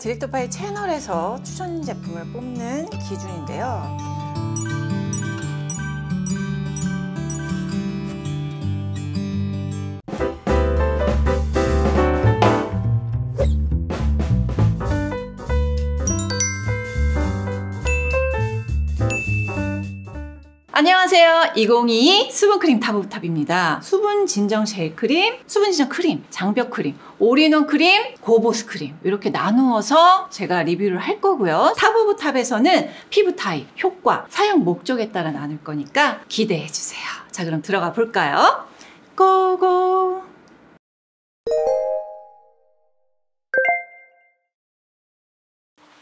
디렉터파이 채널에서 추천 제품을 뽑는 기준인데요. 안녕하세요. 2022 수분크림 탑오브탑입니다. 수분 진정 젤 크림, 수분 진정 크림, 장벽 크림, 올인원 크림, 고보스 크림 이렇게 나누어서 제가 리뷰를 할 거고요. 탑오브탑에서는 피부 타입, 효과, 사용 목적에 따라 나눌 거니까 기대해 주세요. 자, 그럼 들어가 볼까요? 고고!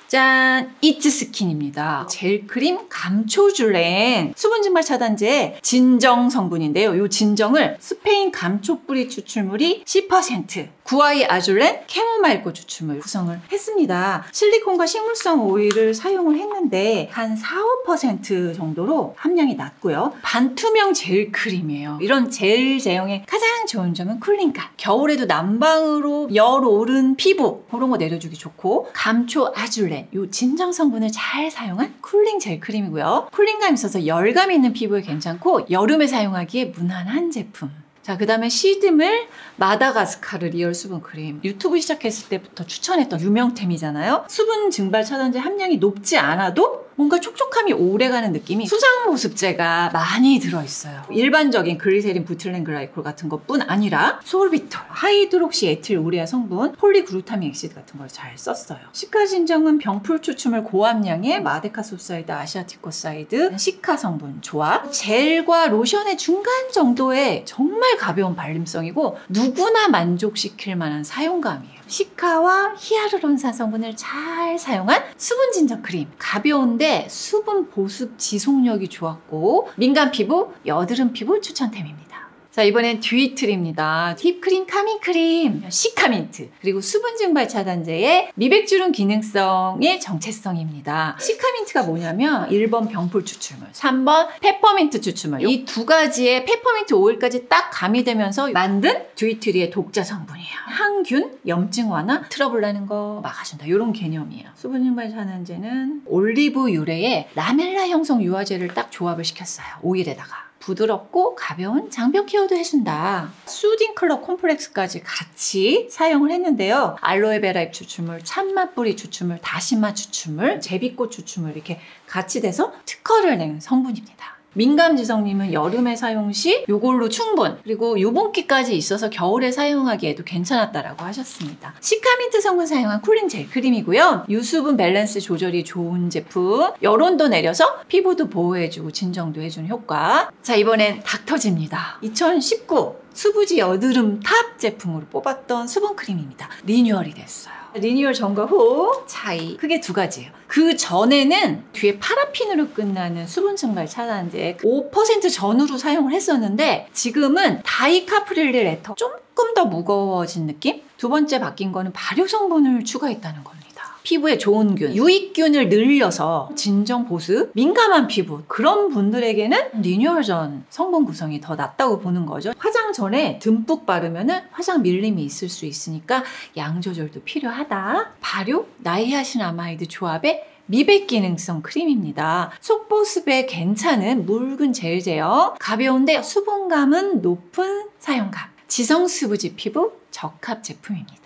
짠! 이츠스킨입니다. 젤크림 감초줄렌 수분 증발 차단제 진정 성분인데요. 이 진정을 스페인 감초뿌리 추출물이 10%, 구아이 아줄렌 캐모마일꽃 추출물 구성을 했습니다. 실리콘과 식물성 오일을 사용을 했는데 한 4~5% 정도로 함량이 낮고요. 반투명 젤크림이에요. 이런 젤 제형의 가장 좋은 점은 쿨링감. 겨울에도 난방으로 열 오른 피부 그런 거 내려주기 좋고, 감초 아줄렌 이 진정 성분을 잘 사용한 쿨링 젤 크림이고요. 쿨링감 있어서 열감이 있는 피부에 괜찮고 여름에 사용하기에 무난한 제품. 자, 그 다음에 시드물 마다가스카르 리얼 수분 크림. 유튜브 시작했을 때부터 추천했던 유명템이잖아요. 수분 증발 차단제 함량이 높지 않아도 뭔가 촉촉함이 오래가는 느낌이 수상보습제가 많이 들어있어요. 일반적인 글리세린, 부틸렌 글라이콜 같은 것뿐 아니라 소르비톨, 하이드록시 에틸 우레아 성분, 폴리그루타민 엑시드 같은 걸 잘 썼어요. 시카 진정은 병풀 추출물 고함량의 마데카소사이드, 아시아티코사이드, 시카 성분 조합, 젤과 로션의 중간 정도의 정말 가벼운 발림성이고 누구나 만족시킬 만한 사용감이에요. 시카와 히아루론산 성분을 잘 사용한 수분 진정 크림. 가벼운데 수분 보습 지속력이 좋았고 민감 피부, 여드름 피부 추천템입니다. 자, 이번엔 듀이틀입니다. 힙크림, 카밍크림, 시카민트, 그리고 수분 증발 차단제의 미백주름 기능성의 정체성입니다. 시카민트가 뭐냐면 1번 병풀 추출물, 3번 페퍼민트 추출물, 이 두 가지의 페퍼민트 오일까지 딱 가미되면서 만든 듀이틀의 독자 성분이에요. 항균, 염증 완화, 트러블 나는 거 막아준다, 이런 개념이에요. 수분 증발 차단제는 올리브 유래의 라멜라 형성 유화제를 딱 조합을 시켰어요. 오일에다가. 부드럽고 가벼운 장벽 케어도 해준다. 수딩 클럽 콤플렉스까지 같이 사용을 했는데요. 알로에베라 잎 추출물, 참맛 뿌리 추출물, 다시마 추출물, 제비꽃 추출물 이렇게 같이 돼서 특허를 낸 성분입니다. 민감 지성님은 여름에 사용 시 이걸로 충분, 그리고 유분기까지 있어서 겨울에 사용하기에도 괜찮았다라고 하셨습니다. 시카민트 성분 사용한 쿨링 젤 크림이고요. 유수분 밸런스 조절이 좋은 제품, 열온도 내려서 피부도 보호해주고 진정도 해주는 효과. 자, 이번엔 닥터지입니다. 2019 수부지 여드름 탑 제품으로 뽑았던 수분 크림입니다. 리뉴얼이 됐어요. 리뉴얼 전과 후 차이 크게 두 가지예요. 그 전에는 뒤에 파라핀으로 끝나는 수분 증발 차단제 5% 전후로 사용을 했었는데 지금은 다이카프릴릴 에터, 조금 더 무거워진 느낌? 두 번째 바뀐 거는 발효 성분을 추가했다는 겁니다. 피부에 좋은 균, 유익균을 늘려서 진정 보습, 민감한 피부 그런 분들에게는 리뉴얼 전 성분 구성이 더 낫다고 보는 거죠. 화장 전에 듬뿍 바르면 화장 밀림이 있을 수 있으니까 양 조절도 필요하다. 발효, 나이아신아마이드 조합의 미백 기능성 크림입니다. 속보습에 괜찮은 묽은 젤 제형, 가벼운데 수분감은 높은 사용감, 지성 수부지 피부 적합 제품입니다.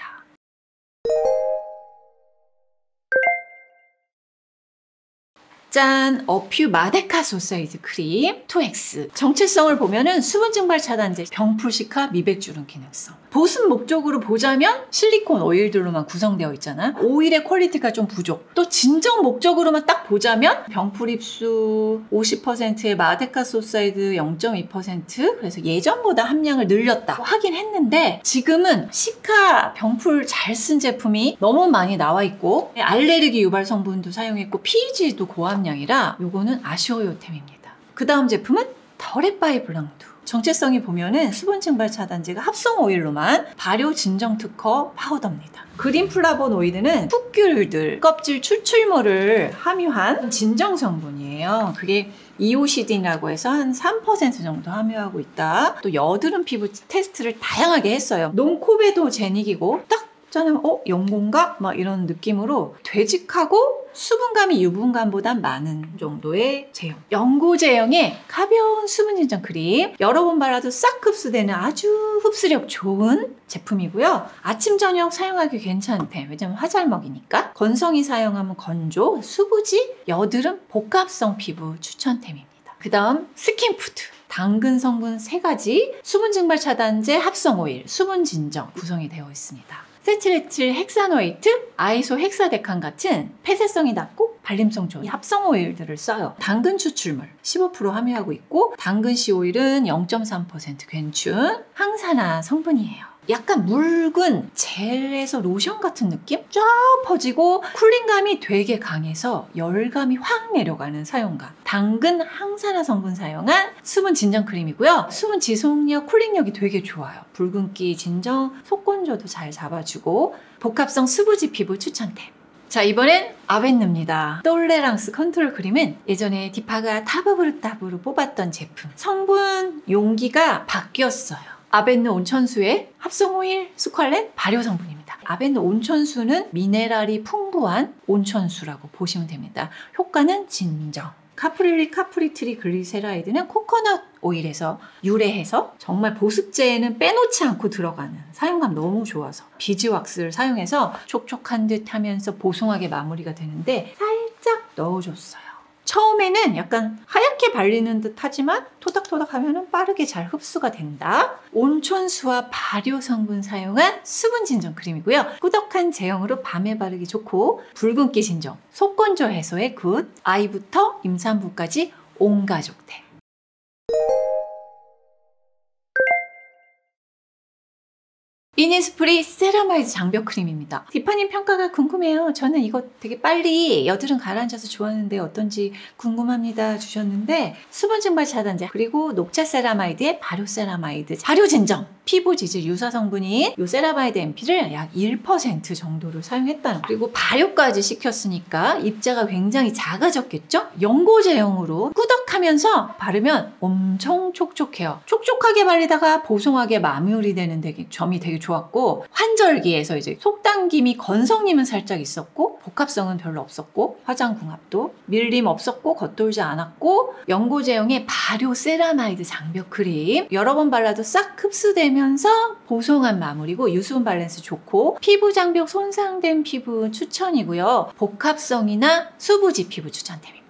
짠! 어퓨 마데카 소사이드 크림 2X. 정체성을 보면은 수분 증발 차단제, 병풀 시카, 미백주름 기능성. 보습 목적으로 보자면 실리콘 오일들로만 구성되어 있잖아. 오일의 퀄리티가 좀 부족. 또 진정 목적으로만 딱 보자면 병풀 ip수 50%의 마데카 소사이드 0.2%, 그래서 예전보다 함량을 늘렸다 하긴 했는데 지금은 시카 병풀 잘 쓴 제품이 너무 많이 나와 있고 알레르기 유발 성분도 사용했고 pH도 고함량이라 요거는 아쉬워요 템입니다. 그 다음 제품은 더레바이 블랑드. 정체성이 보면은 수분 증발 차단제가 합성 오일로만 발효 진정 특허 파우더입니다. 그린 플라본 오일은 풋귤들 껍질 추출물을 함유한 진정 성분이에요. 그게 이오시딘이라고 해서 한 3% 정도 함유하고 있다. 또 여드름 피부 테스트를 다양하게 했어요. 논코베도 제닉이고 딱 짠하면 연고인가? 막 이런 느낌으로 되직하고 수분감이 유분감보단 많은 정도의 제형. 연고 제형의 가벼운 수분 진정 크림. 여러 번 발라도 싹 흡수되는 아주 흡수력 좋은 제품이고요. 아침 저녁 사용하기 괜찮대. 왜냐면 화잘먹이니까. 건성이 사용하면 건조, 수부지, 여드름, 복합성 피부 추천템입니다. 그 다음 스킨푸드. 당근 성분 3가지, 수분 증발 차단제, 합성 오일, 수분 진정 구성이 되어 있습니다. 세칠에틸 헥사노이트, 아이소 헥사데칸 같은 폐쇄성이 낮고 발림성 좋은 합성 오일들을 써요. 당근 추출물 15% 함유하고 있고 당근씨 오일은 0.3% 괜춘 항산화 성분이에요. 약간 묽은 젤에서 로션 같은 느낌? 쫙 퍼지고 쿨링감이 되게 강해서 열감이 확 내려가는 사용감. 당근 항산화 성분 사용한 수분 진정 크림이고요. 수분 지속력, 쿨링력이 되게 좋아요. 붉은기 진정, 속건조도 잘 잡아주고 복합성 수부지 피부 추천템. 자, 이번엔 아벤누입니다. 똘레랑스 컨트롤 크림은 예전에 디파가 타부르타부로 뽑았던 제품. 성분 용기가 바뀌었어요. 아벤누 온천수의 합성오일, 스퀄렌, 발효 성분입니다. 아벤누 온천수는 미네랄이 풍부한 온천수라고 보시면 됩니다. 효과는 진정. 카프릴리 카프리트리 글리세라이드는 코코넛 오일에서 유래해서 정말 보습제에는 빼놓지 않고 들어가는 사용감 너무 좋아서 비즈왁스를 사용해서 촉촉한 듯 하면서 보송하게 마무리가 되는데 살짝 넣어줬어요. 처음에는 약간 하얗게 발리는 듯 하지만 토닥토닥 하면 빠르게 잘 흡수가 된다. 온천수와 발효 성분 사용한 수분 진정 크림이고요. 꾸덕한 제형으로 밤에 바르기 좋고 붉은기 진정, 속건조 해소에 굿, 아이부터 임산부까지 온 가족템. 이니스프리 세라마이드 장벽 크림입니다. 디파님 평가가 궁금해요. 저는 이거 되게 빨리 여드름 가라앉아서 좋았는데 어떤지 궁금합니다 주셨는데 수분 증발 차단제 그리고 녹차 세라마이드의 발효 세라마이드 발효 진정 피부 지질 유사 성분인 이 세라마이드 MP를 약 1% 정도를 사용했다는 거. 그리고 발효까지 시켰으니까 입자가 굉장히 작아졌겠죠? 연고 제형으로 꾸덕하면서 바르면 엄청 촉촉해요. 촉촉하게 발리다가 보송하게 마무리되는 점이 되게 좋았고 환절기에서 이제 속당김이 건성님은 살짝 있었고 복합성은 별로 없었고 화장 궁합도 밀림 없었고 겉돌지 않았고 연고 제형의 발효 세라마이드 장벽 크림 여러 번 발라도 싹 흡수되면서 보송한 마무리고 유수분 밸런스 좋고 피부 장벽 손상된 피부 추천이고요. 복합성이나 수부지 피부 추천템입니다.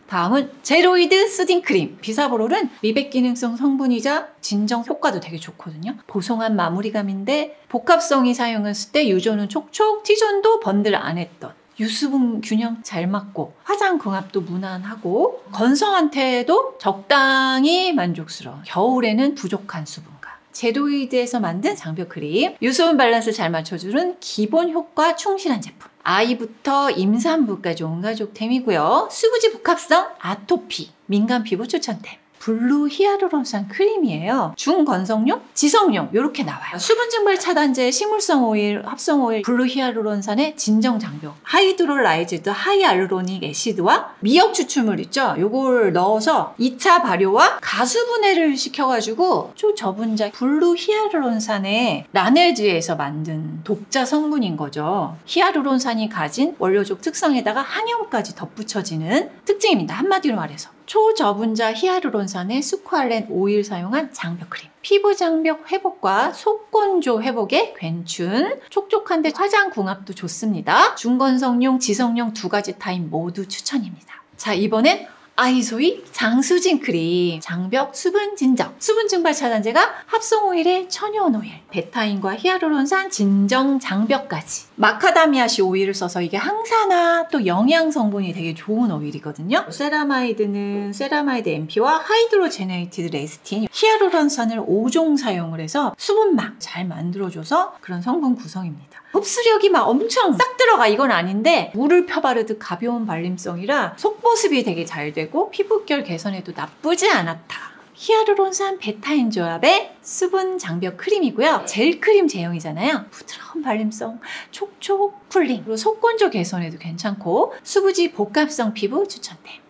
다음은 제로이드 수딩 크림. 비사보롤은 미백 기능성 성분이자 진정 효과도 되게 좋거든요. 보송한 마무리감인데 복합성이 사용했을 때 유존은 촉촉, T존도 번들 안 했던 유수분 균형 잘 맞고 화장 궁합도 무난하고 건성한테도 적당히 만족스러운 겨울에는 부족한 수분감. 제로이드에서 만든 장벽 크림 유수분 밸런스 잘 맞춰주는 기본 효과 충실한 제품. 아이부터 임산부까지 온 가족템이고요. 수부지 복합성 아토피 민감 피부 추천템. 블루 히아루론산 크림이에요. 중건성용, 지성용 이렇게 나와요. 수분 증발 차단제, 식물성 오일, 합성 오일, 블루 히아루론산의 진정 장벽, 하이드롤라이즈드 하이알루로닉 애시드와 미역 추출물 있죠? 요걸 넣어서 2차 발효와 가수 분해를 시켜가지고 초저분자 블루 히아루론산의 라네즈에서 만든 독자 성분인 거죠. 히아루론산이 가진 원료적 특성에다가 항염까지 덧붙여지는 특징입니다. 한마디로 말해서. 초저분자 히아루론산의 스퀄렌 오일 사용한 장벽 크림. 피부 장벽 회복과 속건조 회복에 괜춘 촉촉한데 화장 궁합도 좋습니다. 중건성용, 지성용 2가지 타입 모두 추천입니다. 자, 이번엔 아이소이 장수진 크림 장벽 수분 진정 수분 증발 차단제가 합성 오일에 천연 오일 베타인과 히아루론산 진정 장벽까지 마카다미아씨 오일을 써서 이게 항산화 또 영양 성분이 되게 좋은 오일이거든요. 세라마이드는 세라마이드 MP와 하이드로제네이티드 레스틴 히아루론산을 5종 사용을 해서 수분막 잘 만들어줘서 그런 성분 구성입니다. 흡수력이 막 엄청 싹 들어가 이건 아닌데 물을 펴바르듯 가벼운 발림성이라 속보습이 되게 잘 되고 피부결 개선에도 나쁘지 않았다. 히아루론산 베타인 조합의 수분 장벽 크림이고요. 젤 크림 제형이잖아요. 부드러운 발림성, 촉촉 쿨링, 그리고 속건조 개선에도 괜찮고 수부지 복합성 피부 추천템.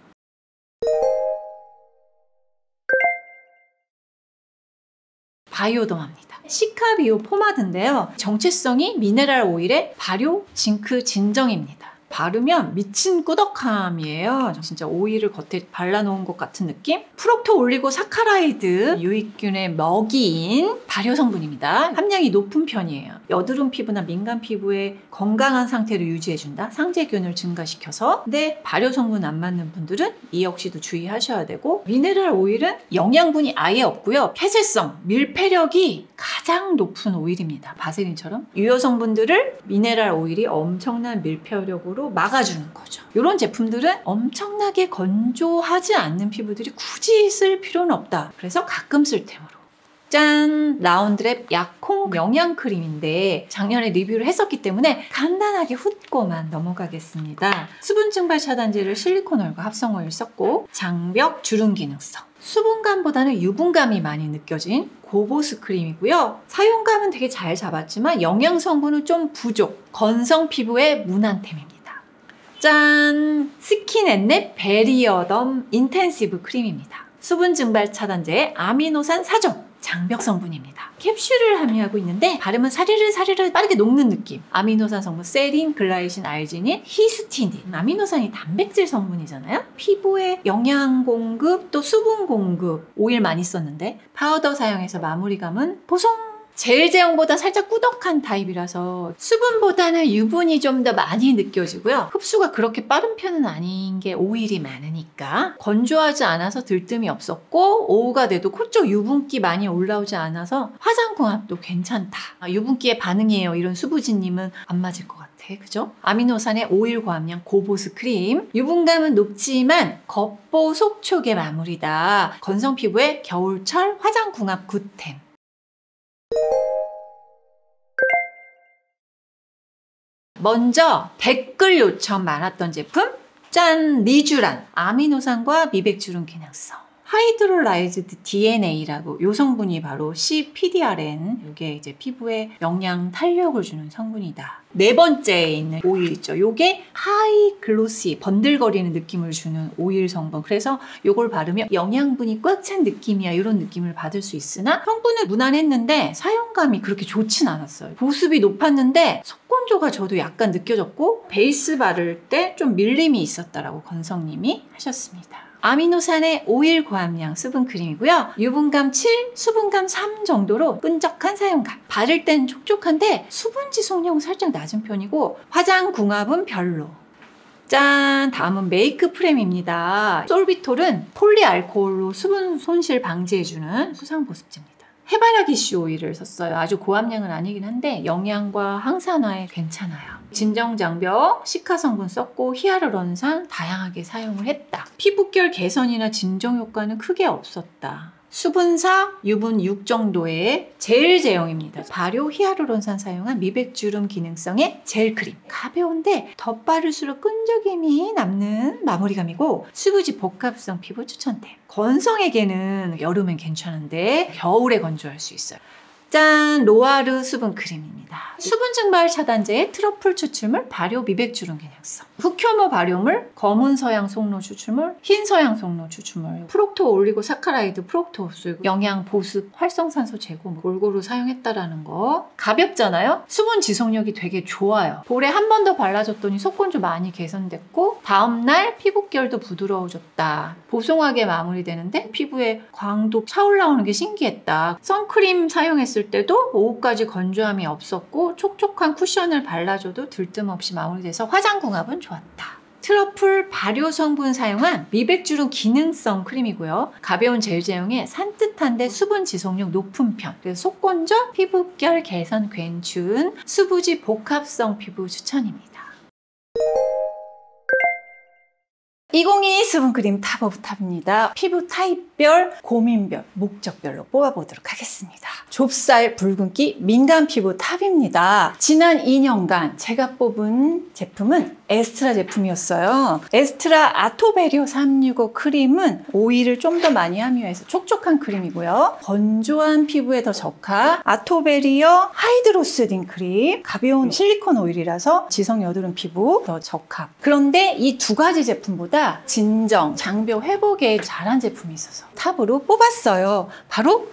바이오덤합니다. 시카비오 포마드인데요. 정체성이 미네랄 오일의 발효 징크 진정입니다. 바르면 미친 꾸덕함이에요. 진짜 오일을 겉에 발라놓은 것 같은 느낌? 프록토 올리고 사카라이드 유익균의 먹이인 발효 성분입니다. 함량이 높은 편이에요. 여드름 피부나 민감 피부에 건강한 상태를 유지해준다. 상재균을 증가시켜서. 근데 발효 성분 안 맞는 분들은 이 역시도 주의하셔야 되고, 미네랄 오일은 영양분이 아예 없고요. 폐쇄성, 밀폐력이 가장 높은 오일입니다. 바세린처럼. 유효 성분들을 미네랄 오일이 엄청난 밀폐력으로 막아주는 거죠. 이런 제품들은 엄청나게 건조하지 않는 피부들이 굳이 쓸 필요는 없다. 그래서 가끔 쓸 템으로. 짠! 라운드랩 약콩 영양크림인데 작년에 리뷰를 했었기 때문에 간단하게 훑고만 넘어가겠습니다. 수분 증발 차단제를 실리콘 오일과 합성 오일 썼고, 장벽 주름 기능성. 수분감보다는 유분감이 많이 느껴진 고보스 크림이고요. 사용감은 되게 잘 잡았지만 영양 성분은 좀 부족. 건성 피부에 무난템입니다. 짠! 스킨앤랩 베리어덤 인텐시브 크림입니다. 수분 증발 차단제의 아미노산 4종. 장벽 성분입니다. 캡슐을 함유하고 있는데 바르면 사리르 빠르게 녹는 느낌. 아미노산 성분 세린, 글라이신, 알지닌, 히스티딘. 아미노산이 단백질 성분이잖아요. 피부에 영양 공급, 또 수분 공급. 오일 많이 썼는데 파우더 사용해서 마무리감은 보송. 젤 제형보다 살짝 꾸덕한 타입이라서 수분보다는 유분이 좀 더 많이 느껴지고요. 흡수가 그렇게 빠른 편은 아닌 게 오일이 많으니까. 건조하지 않아서 들뜸이 없었고, 오후가 돼도 코 쪽 유분기 많이 올라오지 않아서 화장궁합도 괜찮다. 유분기에 반응이에요. 이런 수부지님은 안 맞을 것 같아. 그죠? 아미노산의 오일 고함량 고보스 크림. 유분감은 높지만 겉보 속촉의 마무리다. 건성 피부의 겨울철 화장궁합 굿템. 먼저 댓글 요청 많았던 제품, 짠! 리쥬란 아미노산과 미백주름 기능성. 하이드롤라이즈드 DNA라고, 요 성분이 바로 CPDRN. 이게 이제 피부에 영양 탄력을 주는 성분이다. 네 번째에 있는 오일 있죠. 요게 하이 글로시, 번들거리는 느낌을 주는 오일 성분. 그래서 요걸 바르면 영양분이 꽉 찬 느낌이야. 이런 느낌을 받을 수 있으나 성분은 무난했는데 사용감이 그렇게 좋진 않았어요. 보습이 높았는데 속건조가 저도 약간 느껴졌고, 베이스 바를 때 좀 밀림이 있었다라고 건성님이 하셨습니다. 아미노산의 오일 고함량 수분 크림이고요. 유분감 7, 수분감 3 정도로 끈적한 사용감. 바를 땐 촉촉한데 수분 지속력은 살짝 낮은 편이고, 화장 궁합은 별로. 짠! 다음은 메이크 프렘입니다. 솔비톨은 폴리알코올로 수분 손실 방지해주는 수상 보습제입니다. 해바라기씨 오일을 썼어요. 아주 고함량은 아니긴 한데 영양과 항산화에 괜찮아요. 진정장벽, 시카 성분 썼고 히아루론산 다양하게 사용을 했다. 피부결 개선이나 진정 효과는 크게 없었다. 수분사, 유분 6 정도의 젤 제형입니다. 발효 히아루론산 사용한 미백주름 기능성의 젤 크림. 가벼운데 덧바를수록 끈적임이 남는 마무리감이고, 수부지 복합성 피부 추천템. 건성에게는 여름엔 괜찮은데 겨울에 건조할 수 있어요. 짠! 로아르 수분 크림입니다. 수분 증발 차단제의 트러플 추출물, 발효 미백주름 기능성. 흑효모 발효물, 검은 서양 송로 추출물, 흰 서양 송로 추출물, 프록토 올리고 사카라이드, 프록토 흡수, 영양 보습, 활성산소 제고 골고루 사용했다라는 거. 가볍잖아요? 수분 지속력이 되게 좋아요. 볼에 한 번 더 발라줬더니 속건조 많이 개선됐고, 다음날 피부결도 부드러워졌다. 보송하게 마무리되는데 피부에 광도 차올라오는 게 신기했다. 선크림 사용했을 때도 오후까지 건조함이 없었고, 촉촉한 쿠션을 발라줘도 들뜸 없이 마무리돼서 화장궁합은 좋았다. 트러플 발효 성분 사용한 미백주름 기능성 크림이고요. 가벼운 젤 제형에 산뜻한데 수분 지속력 높은 편. 그래서 속건조, 피부결 개선 괜춘, 수부지 복합성 피부 추천입니다. 2022 수분크림 탑 오브 탑입니다. 피부 타입별, 고민별, 목적별로 뽑아보도록 하겠습니다. 좁쌀, 붉은기, 민감 피부 탑입니다. 지난 2년간 제가 뽑은 제품은 에스트라 제품이었어요. 에스트라 아토베리오 365 크림은 오일을 좀 더 많이 함유해서 촉촉한 크림이고요. 건조한 피부에 더 적합 아토베리오 하이드로스딘 크림, 가벼운 실리콘 오일이라서 지성 여드름 피부 더 적합. 그런데 이 두 가지 제품보다 진정, 장벽 회복에 잘한 제품이 있어서 탑으로 뽑았어요. 바로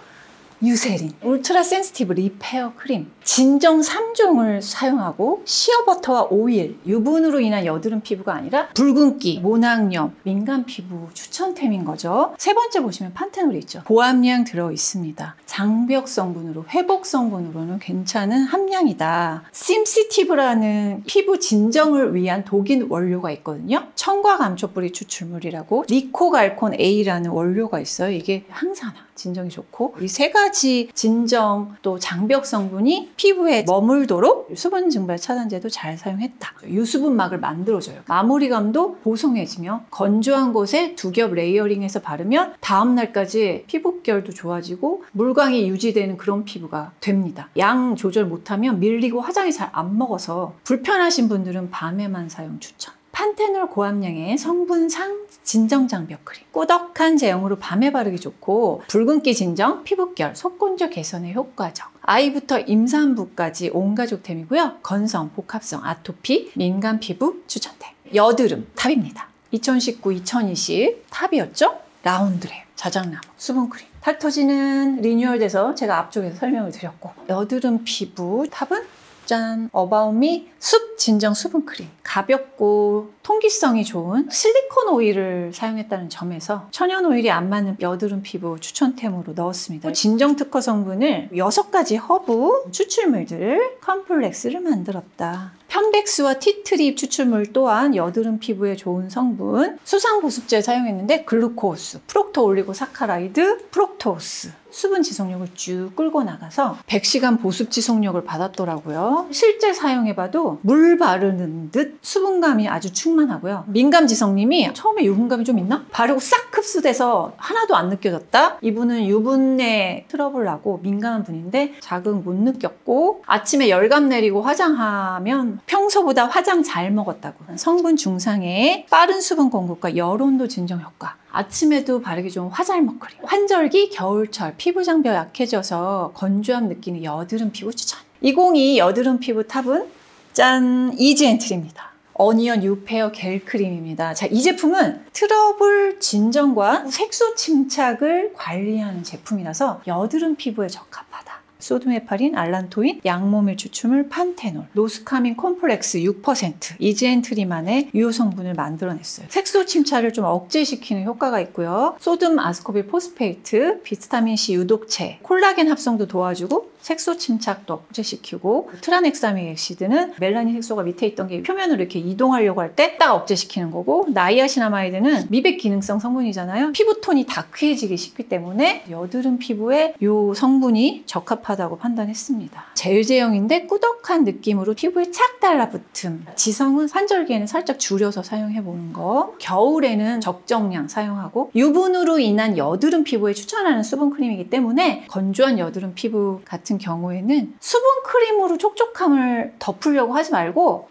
유세린 울트라 센시티브 리페어 크림 진정 3종을 사용하고 시어버터와 오일, 유분으로 인한 여드름 피부가 아니라 붉은기, 모낭염, 민감 피부 추천템인 거죠. 세 번째 보시면 판테놀이 있죠. 고함량 들어있습니다. 장벽 성분으로, 회복 성분으로는 괜찮은 함량이다. 심시티브라는 피부 진정을 위한 독인 원료가 있거든요. 청과 감초 뿌리 추출물이라고 리코갈콘 A라는 원료가 있어요. 이게 항산화, 진정이 좋고 이 세 가지 진정 또 장벽 성분이 피부에 머물도록 수분 증발 차단제도 잘 사용했다. 유수분막을 만들어줘요. 마무리감도 보송해지며 건조한 곳에 두 겹 레이어링해서 바르면 다음 날까지 피부결도 좋아지고 물광이 유지되는 그런 피부가 됩니다. 양 조절 못하면 밀리고 화장이 잘 안 먹어서 불편하신 분들은 밤에만 사용 추천. 판테놀 고함량의 성분상 진정 장벽 크림. 꾸덕한 제형으로 밤에 바르기 좋고 붉은기 진정, 피부결, 속건조 개선에 효과적. 아이부터 임산부까지 온 가족템이고요. 건성, 복합성, 아토피, 민감 피부 추천템. 여드름 탑입니다. 2019, 2020 탑이었죠? 라운드랩, 자작나무, 수분크림. 닥터지는 리뉴얼돼서 제가 앞쪽에서 설명을 드렸고 여드름 피부 탑은 짠! 어바웃미 숲 진정 수분크림. 가볍고 통기성이 좋은 실리콘 오일을 사용했다는 점에서 천연 오일이 안 맞는 여드름 피부 추천템으로 넣었습니다. 진정 특허 성분을 6가지 허브 추출물들 컴플렉스를 만들었다. 편백수와 티트립 추출물 또한 여드름 피부에 좋은 성분 수상 보습제 사용했는데 글루코스, 프록토 올리고사카라이드, 프록토스 수분 지속력을 쭉 끌고 나가서 100시간 보습 지속력을 받았더라고요. 실제 사용해봐도 물 바르는 듯 수분감이 아주 충만하고요. 민감 지성님이 처음에 유분감이 좀 있나? 바르고 싹 흡수돼서 하나도 안 느껴졌다? 이분은 유분내 트러블 나고 민감한 분인데 자극 못 느꼈고 아침에 열감 내리고 화장하면 평소보다 화장 잘 먹었다고. 성분 중상의 빠른 수분 공급과 열온도 진정 효과. 아침에도 바르기 좋은 화잘먹 크림. 환절기, 겨울철, 피부 장벽 약해져서 건조함 느끼는 여드름 피부 추천. 2022 여드름 피부 탑은 짠! 이지엔트리입니다. 어니언 유페어 겔 크림입니다. 자, 이 제품은 트러블 진정과 색소 침착을 관리하는 제품이라서 여드름 피부에 적합하다. 소드메파린, 알란토인, 양모밀 추출물, 판테놀, 노스카민 콤플렉스 6%, 이지엔트리만의 유효 성분을 만들어냈어요. 색소 침착을 좀 억제시키는 효과가 있고요. 소듐 아스코빌 포스페이트, 비타민C 유독체, 콜라겐 합성도 도와주고 색소 침착도 억제시키고 트라넥사믹 액시드는 멜라닌 색소가 밑에 있던 게 표면으로 이렇게 이동하려고 할 때 딱 억제시키는 거고 나이아신아마이드는 미백 기능성 성분이잖아요. 피부톤이 다크해지기 쉽기 때문에 여드름 피부에 이 성분이 적합하다고 판단했습니다. 젤 제형인데 꾸덕한 느낌으로 피부에 착 달라붙음. 지성은 환절기에는 살짝 줄여서 사용해보는 거. 겨울에는 적정량 사용하고 유분으로 인한 여드름 피부에 추천하는 수분크림이기 때문에 건조한 여드름 피부 같은 경우에는 수분크림으로 촉촉함을 덮으려고 하지 말고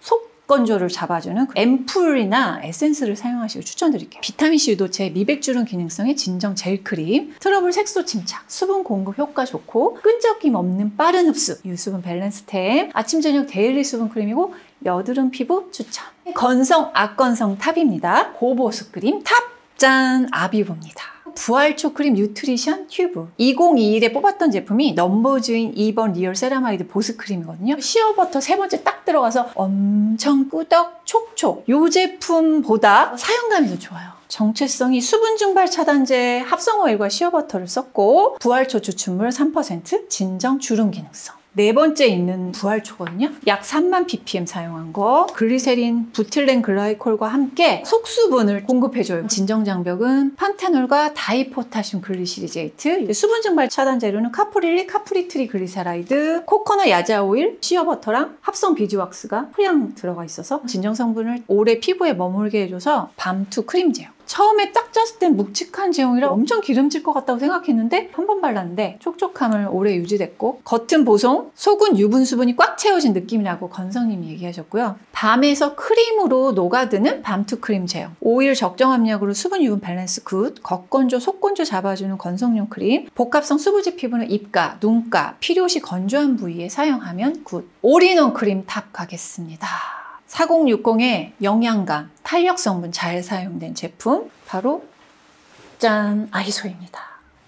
건조를 잡아주는 앰플이나 에센스를 사용하시길 추천드릴게요. 비타민C 유도체, 미백주름 기능성의 진정 젤크림, 트러블 색소 침착, 수분 공급 효과 좋고 끈적임 없는 빠른 흡수, 유수분 밸런스템, 아침 저녁 데일리 수분 크림이고 여드름 피부 추천. 건성 악건성 탑입니다. 고보습 크림 탑! 짠! 아비브입니다. 부활초 크림 뉴트리션 튜브 2021에 뽑았던 제품이 넘버주인 2번 리얼 세라마이드 보습 크림이거든요. 시어버터 세 번째 딱 들어가서 엄청 꾸덕 촉촉. 이 제품보다 사용감이 더 좋아요. 정체성이 수분 증발 차단제 합성 오일과 시어버터를 썼고 부활초 추출물 3% 진정 주름 기능성. 네 번째 있는 부활초거든요. 약 3만 ppm 사용한 거. 글리세린, 부틸렌 글라이콜과 함께 속수분을 공급해줘요. 진정장벽은 판테놀과 다이포타슘 글리시리제이트. 수분 증발 차단 재료는 카프릴리, 카프리트리 글리세라이드, 코코넛 야자 오일, 시어버터랑 합성 비즈왁스가 프리향 들어가 있어서 진정 성분을 오래 피부에 머물게 해줘서 밤투 크림 제형. 처음에 딱 짰을 땐 묵직한 제형이라 엄청 기름질 것 같다고 생각했는데 한 번 발랐는데 촉촉함을 오래 유지됐고 겉은 보송, 속은 유분 수분이 꽉 채워진 느낌이라고 건성님이 얘기하셨고요. 밤에서 크림으로 녹아드는 밤투 크림 제형. 오일 적정 함량으로 수분 유분 밸런스 굿, 겉건조, 속건조 잡아주는 건성용 크림. 복합성 수부지 피부는 입가, 눈가, 필요시 건조한 부위에 사용하면 굿. 올인원 크림 탑 가겠습니다. 4060의 영양감, 탄력 성분 잘 사용된 제품 바로 짠! 아이소입니다.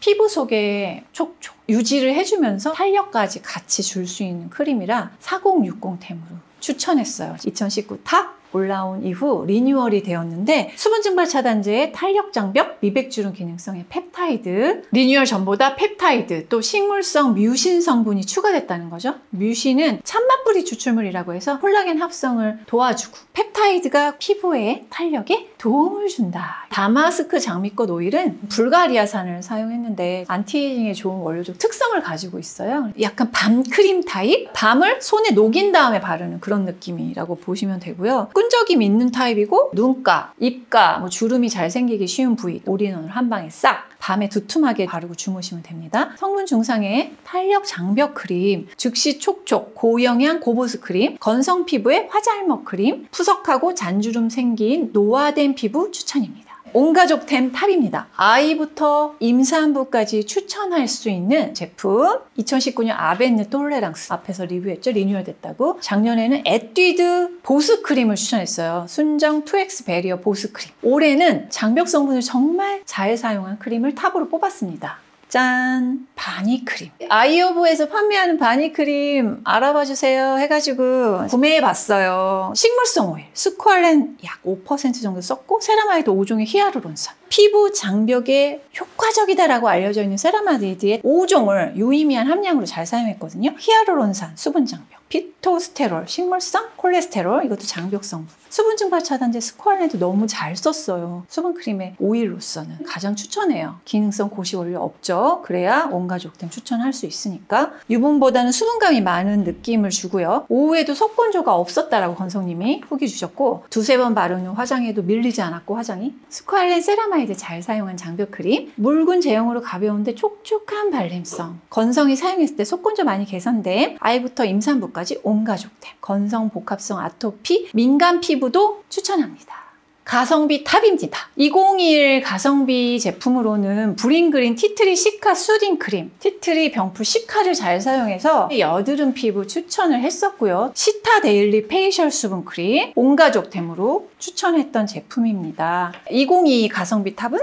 피부 속에 촉촉 유지를 해주면서 탄력까지 같이 줄 수 있는 크림이라 4060템으로 추천했어요. 2019 탑 올라온 이후 리뉴얼이 되었는데 수분 증발 차단제에 탄력 장벽, 미백 주름 기능성의 펩타이드, 리뉴얼 전보다 펩타이드 또 식물성 뮤신 성분이 추가됐다는 거죠. 뮤신은 참맛뿌리 추출물이라고 해서 콜라겐 합성을 도와주고 펩타이드가 피부의 탄력에 도움을 준다. 다마스크 장미꽃 오일은 불가리아산을 사용했는데 안티에이징에 좋은 원료적 특성을 가지고 있어요. 약간 밤크림 타입? 밤을 손에 녹인 다음에 바르는 그런 느낌이라고 보시면 되고요. 끈적임 있는 타입이고 눈가, 입가, 주름이 잘 생기기 쉬운 부위 올인원을 한 방에 싹 밤에 두툼하게 바르고 주무시면 됩니다. 성분 중상에 탄력 장벽 크림, 즉시 촉촉, 고영양 고보습 크림, 건성 피부에 화잘먹 크림, 푸석하고 잔주름 생긴 노화된 피부 추천입니다. 온가족템 탑입니다. 아이부터 임산부까지 추천할 수 있는 제품 2019년 아벤느 톨레랑스 앞에서 리뷰했죠. 리뉴얼 됐다고. 작년에는 에뛰드 보습크림을 추천했어요. 순정 2X 베리어 보습크림. 올해는 장벽 성분을 정말 잘 사용한 크림을 탑으로 뽑았습니다. 짠! 바니크림. 아이오브에서 판매하는 바니크림 알아봐 주세요 해가지고 구매해봤어요. 식물성 오일, 스쿠알렌 약 5% 정도 썼고 세라마이드 5종의 히아루론산. 피부 장벽에 효과적이다라고 알려져 있는 세라마이드의 5종을 유의미한 함량으로 잘 사용했거든요. 히아루론산, 수분 장벽, 피토스테롤, 식물성, 콜레스테롤, 이것도 장벽 성분. 수분 증발 차단제 스쿠알렌도 너무 잘 썼어요. 수분크림의 오일로서는 가장 추천해요. 기능성 고시 원료 없죠. 그래야 온 가족템 추천할 수 있으니까. 유분보다는 수분감이 많은 느낌을 주고요. 오후에도 속건조가 없었다라고 건성님이 후기 주셨고 두세 번 바른 후 화장해도 밀리지 않았고 화장이. 스쿠알렌 세라마이드 잘 사용한 장벽 크림. 묽은 제형으로 가벼운데 촉촉한 발림성. 건성이 사용했을 때 속건조 많이 개선된 아이부터 임산부까지 온 가족템. 건성 복합성 아토피, 민감 피부 도 추천합니다. 가성비 탑입니다. 2021 가성비 제품으로는 브링그린 티트리 시카 수딩 크림, 티트리 병풀 시카를 잘 사용해서 여드름 피부 추천을 했었고요. 시타 데일리 페이셜 수분 크림, 온가족템으로 추천했던 제품입니다. 2022 가성비 탑은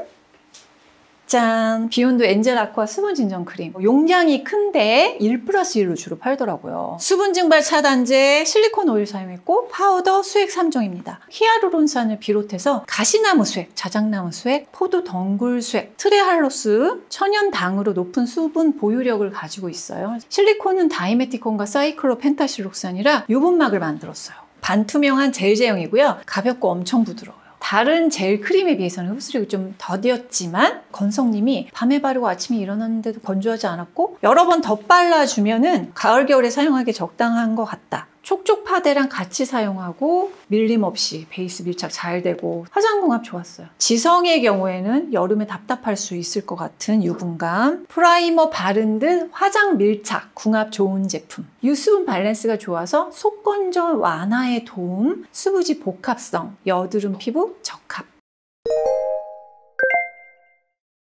짠! 비욘드 엔젤 아쿠아 수분 진정 크림. 용량이 큰데 1+1로 주로 팔더라고요. 수분 증발 차단제 실리콘 오일 사용했고 파우더 수액 3종입니다. 히아루론산을 비롯해서 가시나무 수액, 자작나무 수액, 포도 덩굴 수액, 트레할로스, 천연당으로 높은 수분 보유력을 가지고 있어요. 실리콘은 다이메티콘과 사이클로펜타실록산이라 유분막을 만들었어요. 반투명한 젤 제형이고요. 가볍고 엄청 부드러워요. 다른 젤 크림에 비해서는 흡수력이 좀 더디었지만 건성님이 밤에 바르고 아침에 일어났는데도 건조하지 않았고 여러 번 더 발라주면은 가을 겨울에 사용하기 적당한 것 같다. 촉촉 파데랑 같이 사용하고 밀림 없이 베이스 밀착 잘 되고 화장궁합 좋았어요. 지성의 경우에는 여름에 답답할 수 있을 것 같은 유분감, 프라이머 바른 듯 화장 밀착, 궁합 좋은 제품. 유수분 밸런스가 좋아서 속건조 완화에 도움, 수부지 복합성, 여드름 피부 적합.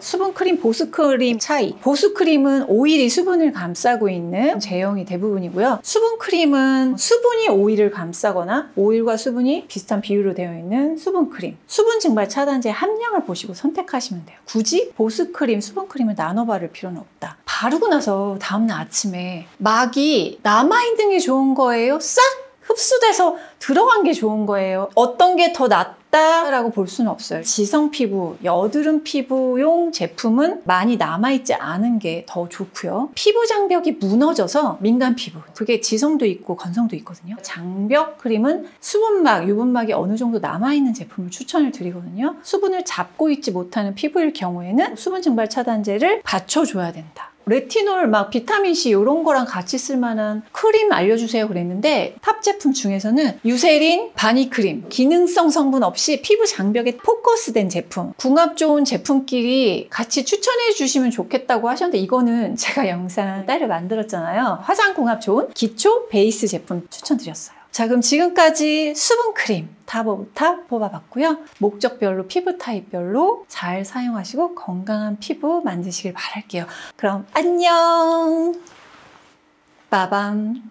수분크림, 보습크림 차이. 보습크림은 오일이 수분을 감싸고 있는 제형이 대부분이고요. 수분크림은 수분이 오일을 감싸거나 오일과 수분이 비슷한 비율로 되어 있는 수분크림. 수분 증발 차단제 함량을 보시고 선택하시면 돼요. 굳이 보습크림, 수분크림을 나눠 바를 필요는 없다. 바르고 나서 다음날 아침에 막이 남아있는 게 좋은 거예요? 싹 흡수돼서 들어간 게 좋은 거예요? 어떤 게 더 낫다라고 볼 수는 없어요. 지성 피부, 여드름 피부용 제품은 많이 남아있지 않은 게 더 좋고요. 피부 장벽이 무너져서 민감 피부, 그게 지성도 있고 건성도 있거든요. 장벽 크림은 수분막, 유분막이 어느 정도 남아있는 제품을 추천을 드리거든요. 수분을 잡고 있지 못하는 피부일 경우에는 수분 증발 차단제를 받쳐줘야 된다. 레티놀, 비타민C 이런 거랑 같이 쓸만한 크림 알려주세요 그랬는데 탑 제품 중에서는 유세린, 바니크림, 기능성 성분 없이 피부 장벽에 포커스된 제품, 궁합 좋은 제품끼리 같이 추천해 주시면 좋겠다고 하셨는데 이거는 제가 영상 따로 만들었잖아요. 화장 궁합 좋은 기초 베이스 제품 추천드렸어요. 자, 그럼 지금까지 수분크림 탑 오브 탑 뽑아봤고요. 목적별로 피부 타입별로 잘 사용하시고 건강한 피부 만드시길 바랄게요. 그럼 안녕! 빠밤!